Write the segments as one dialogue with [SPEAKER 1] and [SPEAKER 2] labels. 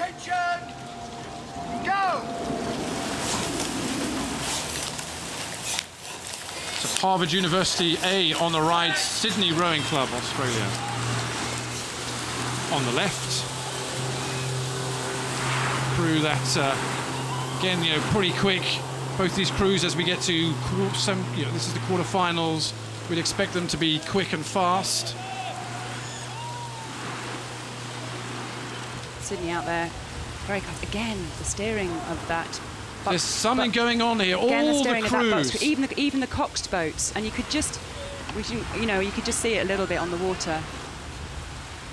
[SPEAKER 1] Attention! Go!
[SPEAKER 2] So Harvard University A on the right, Sydney Rowing Club, Australia on the left. Crew that, again, you know, pretty quick. Both these crews, as we get to some, you know, this is the quarterfinals. We'd expect them to be quick and fast.
[SPEAKER 3] Sydney out there, very fast. Again, the steering of that.
[SPEAKER 2] There's something going on here.
[SPEAKER 3] Again,
[SPEAKER 2] all
[SPEAKER 3] the steering
[SPEAKER 2] the
[SPEAKER 3] of that
[SPEAKER 2] crews,
[SPEAKER 3] boat, even the coxed boats, and you could just, you know, you could just see it a little bit on the water.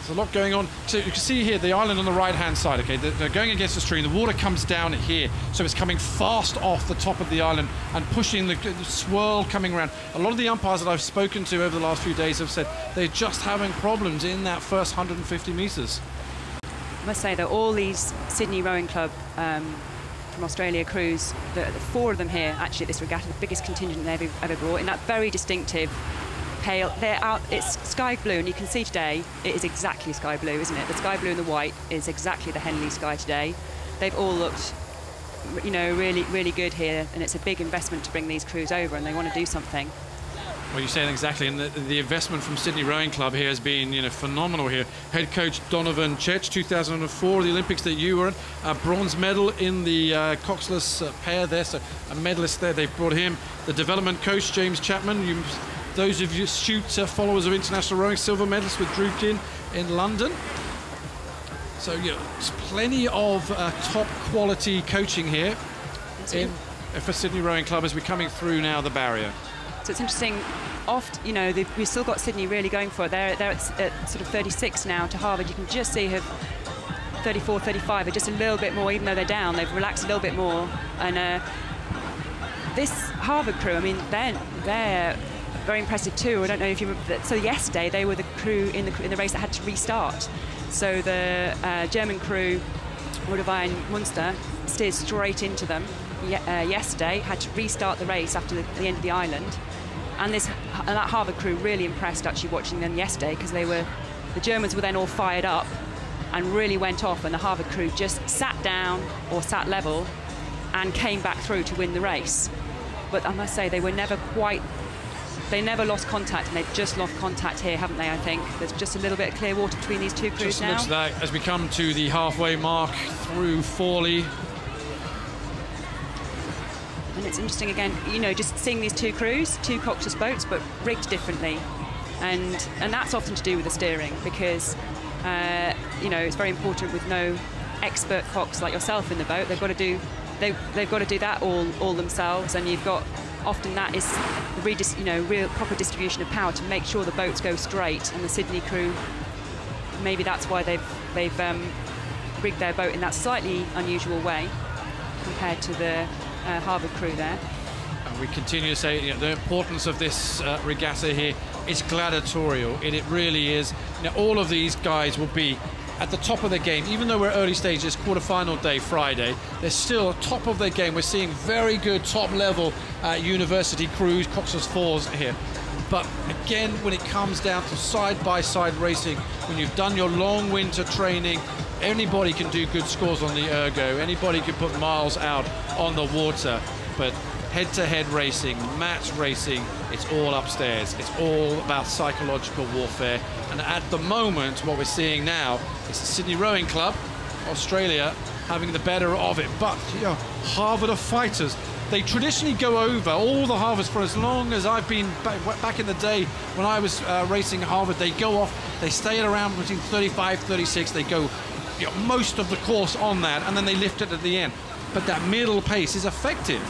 [SPEAKER 2] there's a lot going on. So you can see here the island on the right-hand side. Okay, they're going against the stream. The water comes down here, so it's coming fast off the top of the island and pushing the swirl coming around. A lot of the umpires that I've spoken to over the last few days have said they're just having problems in that first 150 meters.
[SPEAKER 3] I must say that all these Sydney Rowing Club from Australia crews, the four of them here actually at this regatta, the biggest contingent they've ever brought, in that very distinctive pale, they're out, it's sky blue, and you can see today it is exactly sky blue, isn't it? The sky blue and the white is exactly the Henley sky today. They've all looked, you know, really, really good here, and it's a big investment to bring these crews over, and they want to do something.
[SPEAKER 2] Well, you're saying exactly, and the investment from Sydney Rowing Club here has been, you know, phenomenal here. Head coach Donovan Chech, 2004, the Olympics that you were in, a bronze medal in the coxless pair there, so a medalist there. They've brought him. The development coach James Chapman. Those of you astute followers of international rowing, silver medalist with Drew Kin in London. So, you know, there's plenty of top quality coaching here for Sydney Rowing Club as we're coming through now the barrier.
[SPEAKER 3] So it's interesting, you know, we've still got Sydney really going for it. They're at sort of 36 now to Harvard. You can just see her 34, 35 are just a little bit more, even though they're down, they've relaxed a little bit more. And this Harvard crew, I mean, they're very impressive too. I don't know if you remember, so yesterday they were the crew in the race that had to restart. So the German crew, Rudovine Munster, steered straight into them. Yesterday had to restart the race after the end of the island, and that Harvard crew really impressed actually watching them yesterday, because the Germans were then all fired up and really went off, and the Harvard crew just sat down or sat level and came back through to win the race. But I must say they never lost contact, and they've just lost contact here, haven't they? I think there's just a little bit of clear water between these two crews now.
[SPEAKER 2] Just looks like as we come to the halfway mark through Fawley.
[SPEAKER 3] And it's interesting again, you know, just seeing these two crews, two coxless boats, but rigged differently, and that's often to do with the steering, because you know, it's very important with no expert cox like yourself in the boat. They've got to do that all themselves, and you've got often that is the real proper distribution of power to make sure the boats go straight. And the Sydney crew, maybe that's why they've rigged their boat in that slightly unusual way compared to the Harvard crew there.
[SPEAKER 2] And we continue to say, you know, the importance of this regatta here is gladiatorial. It really is. You know, all of these guys will be at the top of their game, even though we're early stages, quarterfinal day Friday, they're still top of their game. We're seeing very good top level university crews, coxless fours here. But again, when it comes down to side-by-side racing, when you've done your long winter training, anybody can do good scores on the ergo, anybody can put miles out on the water, but head-to-head racing, match racing, it's all upstairs. It's all about psychological warfare. And at the moment, what we're seeing now is the Sydney Rowing Club, Australia, having the better of it. But, you know, Harvard are fighters. They traditionally go over, all the Harvards, for as long as I've been back in the day when I was racing Harvard, they go off, they stay at around between 35, 36, they go, you know, most of the course on that, and then they lift it at the end. But that middle pace is effective.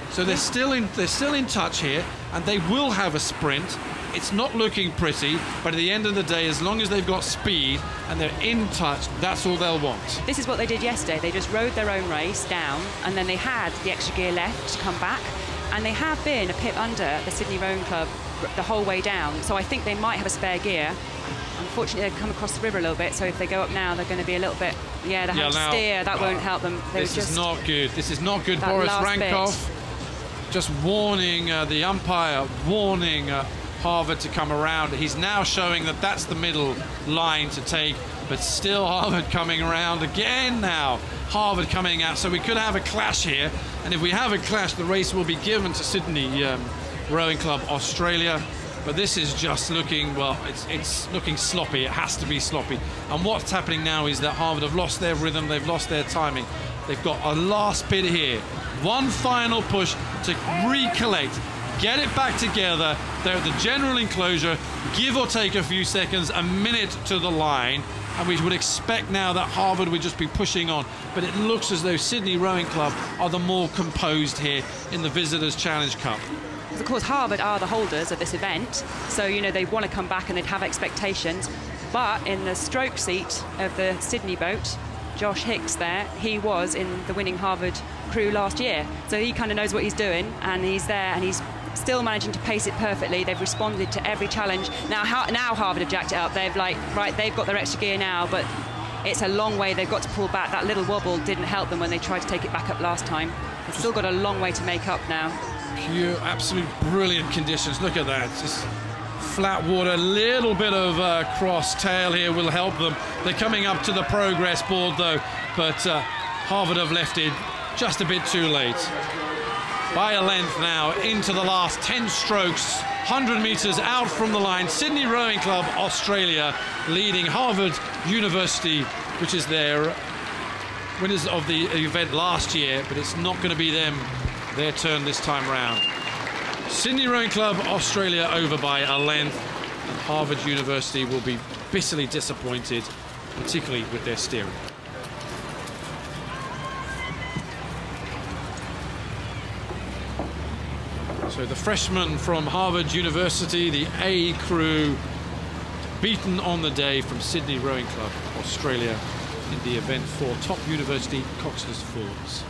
[SPEAKER 2] So they're still in touch here, and they will have a sprint. It's not looking pretty, but at the end of the day, as long as they've got speed and they're in touch, that's all they'll want.
[SPEAKER 3] This is what they did yesterday. They just rode their own race down, and then they had the extra gear left to come back, and they have been a pip under the Sydney Rowing Club the whole way down. So I think they might have a spare gear. Unfortunately, they've come across the river a little bit, so if they go up now, they're going to be a little bit, they have to steer. That won't help them.
[SPEAKER 2] This is not good. This is not good. Boris Rankov just warning the umpire, warning Harvard to come around. He's now showing that that's the middle line to take. but still Harvard coming around again now. Harvard coming out, so we could have a clash here, and if we have a clash, the race will be given to Sydney Rowing Club Australia. But this is just looking, well, it's looking sloppy. It has to be sloppy. And what's happening now is that Harvard have lost their rhythm, they've lost their timing. They've got a last bit here. One final push to recollect, get it back together. They're at the general enclosure, give or take a few seconds, a minute to the line. And we would expect now that Harvard would just be pushing on. But it looks as though Sydney Rowing Club are the more composed here in the Visitors Challenge Cup.
[SPEAKER 3] Of course, Harvard are the holders of this event, so you know they want to come back and they'd have expectations. But in the stroke seat of the Sydney boat, Josh Hicks there, he was in the winning Harvard crew last year, so he kind of knows what he's doing, and he's there and he's still managing to pace it perfectly. They've responded to every challenge. Now Harvard have jacked it up. They've they've got their extra gear now, but it's a long way. They've got to pull back. That little wobble didn't help them when they tried to take it back up last time. They've still got a long way to make up now.
[SPEAKER 2] Pure, absolute brilliant conditions. Look at that. Just flat water, a little bit of cross tail here will help them. They're coming up to the progress board though, but Harvard have left it just a bit too late. By a length now into the last 10 strokes, 100 meters out from the line. Sydney Rowing Club Australia leading Harvard University, which is their winners of the event last year, but it's not going to be their turn this time round. Sydney Rowing Club Australia over by a length, and Harvard University will be bitterly disappointed, particularly with their steering. So the freshmen from Harvard University, the A crew, beaten on the day from Sydney Rowing Club Australia in the event for Top University Coxless Falls.